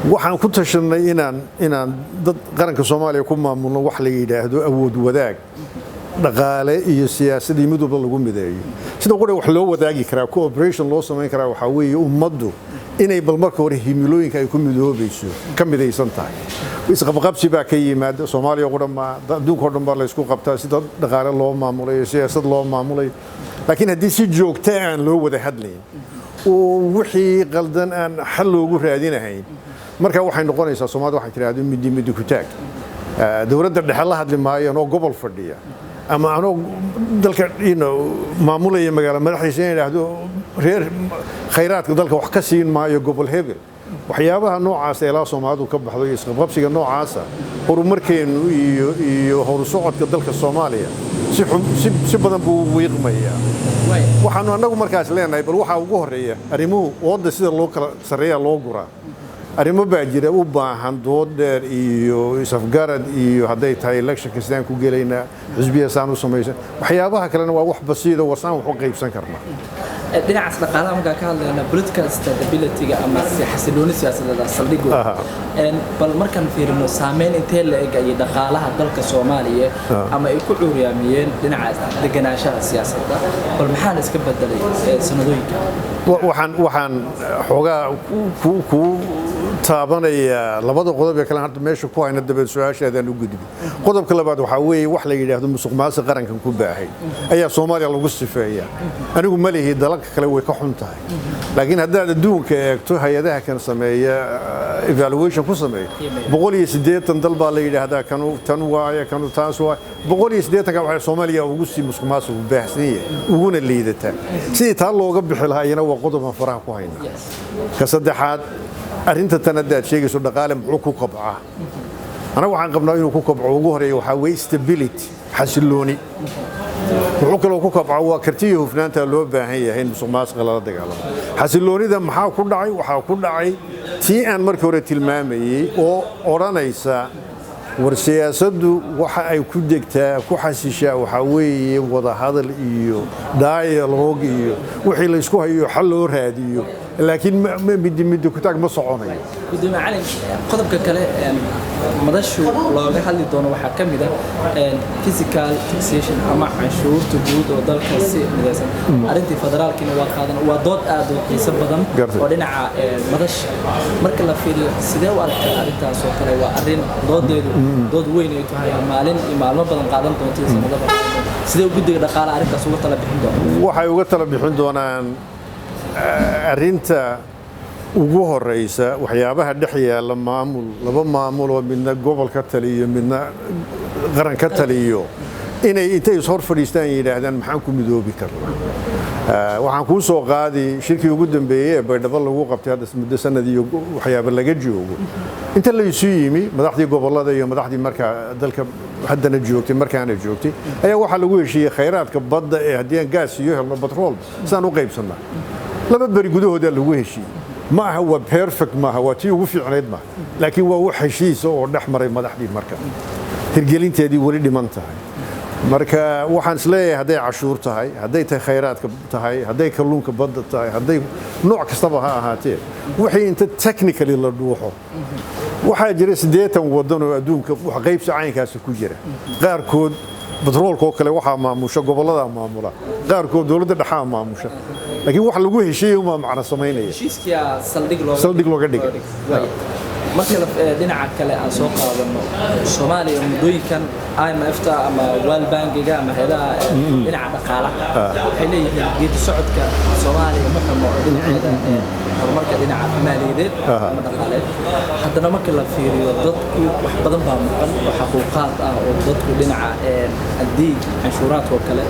waxaan ku tashanay inaan dad qaranka Soomaaliya ku maamulno wax la yiraahdo awood wadaag dhaqaale iyo siyaasadii midowba lagu mideeyo sida qore wax loo wadaagi karaa cooperation loo sameyn karaa waxa weeye ummaddu inay bal marka hore himilooyinka ay ku midoobayso ka midaysan tahay isqabqabsi baa ka yimaada Soomaaliya qodama adduunka oo dhan baa la isku qabtaa sida dhaqaale loo maamulay siyaasad loo maamulay laakiin haddii si joogto ah aan loo wada hadlayn oo wixii qaldan aan xal loogu raadinahayn marka waxay noqonaysaa Soomaaliya waxay tiraahdo midi ku taag dawladda dhexe la hadli maayo oo gobol fadhiya ama anoo dalka maamulaya magaalo madaxiisa inay yiraahdo reer khayraadka dalka wax ka siin maayo gobol hebel waxyaabaha noocaas ee la Soomaalidu ka baxdo isqabqabsiga noocaasa horumarkeenu iyo horusocodka dalka Soomaaliya si badan buu wiiqmaya waxaanu anagu markaas leenahay bal waxa ugu horeeya arrimuhu wada sida loo kala sareeya loo guraa arrimo baa jira u baahan dood dheer iyo isafgarad iyo haday tahay election kastaan ku galeena xisbiya saan u sameeyay waxyaabaha kalena waa wax basiid oo wasaan wax u qaybsan karnaa dhinacaas dhaqaalaha marka ka hadlayna political stability-ga ama xasilooni siyaasadeed saldhigooda bal markaan fiirino saameyn intee la eg ay dhaqaalaha dalka Soomaaliya ama ay ku cuuriyamiyeen dhinaca deganaanshaha siyaasadda bal maxaa iska bedelay sanadooyinka waxaan xogaa ku taabanaya labada qodob ee kala hadda meesha ku hayna daba su'aashaadaan u gudbi qodobka labaad waxa weeye wax la yiraahdo musuqmaasuq qarankan ku baahay ayaa Soomaaliya lagu sifeeyaa anigu ma leeyahay dalalka kale way ka xun tahay laakiin haddaad adduunka eegto hay'adaha kan sameeya evaluation ku sameeyo 180 dal baa la yiraahdaa tan waaya kan taas waa 180 ka waxa Soomaaliya ugu sii musuqmaasuq baahsan yahay uguna liidata sidii taa looga bixi lahaayna waa qodob aan faraha ku hayna ka saddexaad arinta tanadaad sheegayso dhaqaale muxuu ku qabcaa anagu waxaan qabnaa inuu ku qabco ugu horeeyo waxa weeye stability xasilooni wuxuu kale ku qabcaa waa kartiyo hufnaanta loo baahan yahay in musuqmaasuqa la dagaalamo xasiloonida maxaa ku dhacay waxa ku dhacay tii aan markii hore tilmaamayay oo oranaysa war siyaasaddu waxa ay ku degtaa ku xasishaa waxa weeye wada hadal iyo dialogue iyo wixii la isku hayo xal loo raadiyo laakiin mid ku taag ma soconayo gudoomiye cali qodobka kale madashu looga hadli doono waxa kamid ah physical taxation ama canshuurta guud oo dalka si midaysan arintii federaalkina waa qaadan waa dood aad u xiiso badan oo dhinaca madasha marka la fiiriyo sidee u arkaa arintaas oo kale waa arin dood weyn ay tahay maalin iyo maalmo badan qaadan doonto sanadada sidee guddiga dhaqaalaha arintaas uga tala bixin doonaan waxay uga tala bixin doonaan arinta ugu horeysa waxyaabaha dhex yaala laba maamul oo midna gobol ka taliyo midna qaran ka taliyo inay intay is hor fadhiistaan yiraahdaan maxaan ku midoobi karnaa waxaan ku soo qaadi shirkii ugu dambeeyay ee Baydhabo lagu qabtay hadda muddo sanad iyo waxyaabo laga joogo inta la isu yimi madaxdii gobolada iyo madaxdii marka dalka haddana joogtay markaana joogtay ayaa waxa lagu heshiiyay khayraadka badda ee haddii aan gaas iyo helno petrol saan u qaybsanaa laba bari gudahooda lagu heshiiyay ma aha waa perfect ma aha waa tii ugu fiicneed ma laakiin waa wax heshiis oo dhex maray madaxdii marka hirgelinteedii wali dhiman tahay marka waxaan isleeyahay hadday cashuur tahay hadday tahay khayraadka tahay hadday kalluunka badda tahay hadday nooc kastaba ha ahaatee wixii inta technically la dhuuxo waxaa jira 80 wadan oo adduunka wax qaybsi caynkaas ku jira qaarkood batroolka oo kale waxa maamusha gobolada maamula qaarkood dawladda dhexe maamusha laakiin wax lagu heshiiyay uma macna sameynaya heshiiska saldhig looga dhigay marka dhinaca kale aan soo qaadano Soomaaliya mudooyinkan IMF-ta ama World Bank-ga ama hay'adaha dhinaca dhaqaalaha waxay leeyihiin geedi socodka Soomaaliya ma xumo dhinaca horumarka dhinaca maaliyadeed ama dhaqaaleed haddana marka la fiiriyo dadku wax badan baa maqan waxa xuquuqaad ah oo dadku dhinaca haddii canshuuraadka oo kale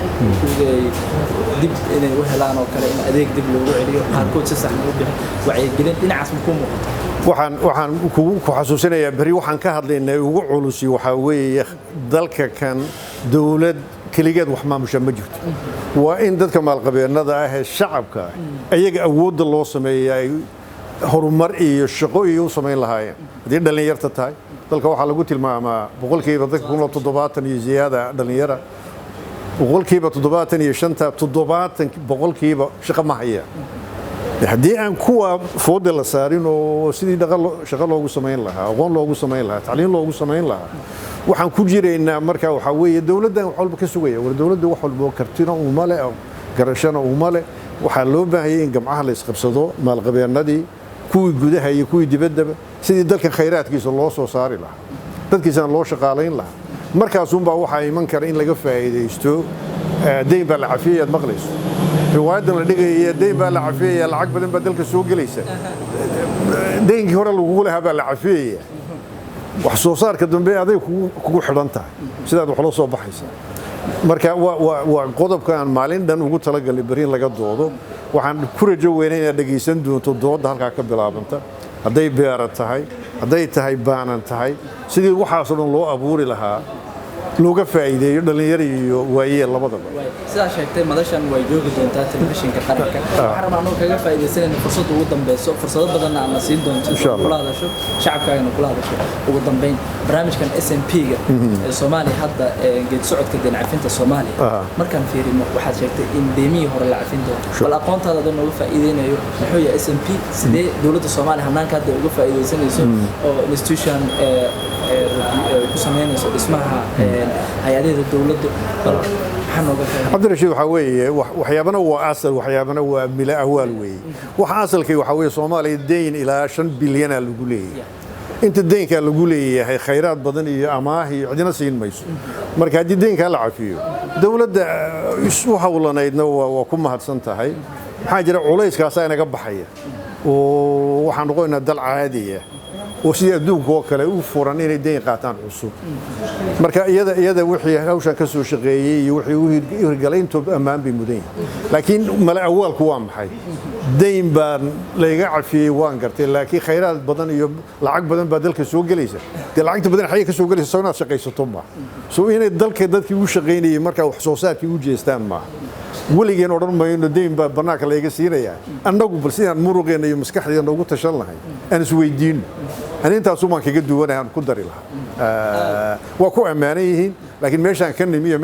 dib inay u helaan oo kale in adeeg dib loogu celiyo qaarkood si sax u bixin wacyigelin dhinacaas ma ku muuqato waxaan ku xasuusinayaa bari waxaan ka hadlaynay ugu culusi waxa weeye dalka kan dawlad kaligeed wax maamusha ma jirto waa in dadka maalqabeennada ah ee shacabka ayaga awoodda loo sameeyay horumar iyo shaqo iyo u sameyn lahaayeen hadii dhalinyarta tahay dalka waxa lagu tilmaamaa boqolkiiba dadka 70 iyo ziyaada dhalinyara boqolkiiba 75 boqolkiiba shaqo ma haya haddii aan kuwa fooda la saarin oo sidii shaqo loogu samayn lahaa aqoon loogu samayn lahaa tacliin loogu samayn lahaa waxaan ku jiraynaa marka waxa weeye dawladdan wax walba ka sugaya war dawladda wax walba kartina uma leh garashana uma leh waxaa loo baahayay in gamcaha la isqabsado maalqabeennadii kuwii gudaha iyo kuwii dibaddaba sidii dalkan khayraadkiisa loo soo saari lahaa dadkiisana loo shaqaalayn lahaa markaasunbaa waxaa iman kara in laga faa'iidaysto dayn baa la cafiyay aad maqlayso riwaayadan la dhigaya dayn baa la cafiyaya lacag badan baa dalka soo gelaysa daynkii hore lagugu lahaa baa la cafiyaya wax soo saarka dambe aday kugu xidhan tahay sidaad wax loo soo baxaysaa marka waa qodobka aan maalin dhan ugu talagalay bari in laga doodo waxaan ku rajo weynaa inaad dhegaysan doonto doodda halkaa ka bilaabanta hadday beera tahay hadday tahay baanan tahay sidii waxaasoo dhan loo abuuri lahaa looga faa'iideeyo dhalinyaro iyo waayeel labadaba sidaa sheegtay madashan way joogi doontaa telefishinka qaranka waxaan rabnaa anoo kaga faa'iidaysanayna fursadda ugu dambeyso fursado badanna aadna siin doonto kula hadasho shacabkaagana kula hadasho ugu dambeyn barnaamijkan SNP-ga ee Soomaaliya hadda geed socodka deyn cafinta Soomaaliya markaan fiirino waxaad sheegtay in deemihii hore la cafin doono bal aqoontaada aad nooga faa'iideynayo muxuu yahay SNP sidee dawladda Soomaaliya hanaanka hadda uga faa'iideysanayso oo institution ku sameynayso dhismaha hay'adaha dawladda cabdirashiid waxaa weeye waxyaabana waa asal waxyaabana waa mila awaal weeye waxa asalkay waxaa weeye Soomaaliya deyn ilaa 5 bilyan lagu leeyahay inta deynka lagu leeyahay khayraad badan iyo amaah iyo cidina siin mayso marka haddii deynka la cafiyo dawladda isu hawlanaydna waa ku mahadsan tahay maxaa jira culayskaas inaga baxaya oo waxaan noqonaynaa dal caadi ah oo sidii adduunka oo kale u furan inay deyn qaataan cusub marka iyada wixii hawshan ka soo shaqeeyay iyo wixii u hirgalay intuu ammaan bay mudan yahay laakiin mala awaalku waa maxay deyn baan layga cafiyay waan gartay laakiin khayraad badan iyo lacag badan baa dalka soo gelaysa dee lacagta badan xayay ka soo gelaysa soo inaad shaqaysato ma soo inay dalka dadkii u shaqeynayay marka wax soo saarkii u jeestaan ma weligeen odhan mayno deyn baa bannaanka layga siinayaa annagu bal sidaan muruqeena iyo maskaxdeena ugu tashan lahay aan isweydiino أنا أنت أصلاً كجد وأنا كنت دري لها وأكو أمانة هين لكن ماشان كان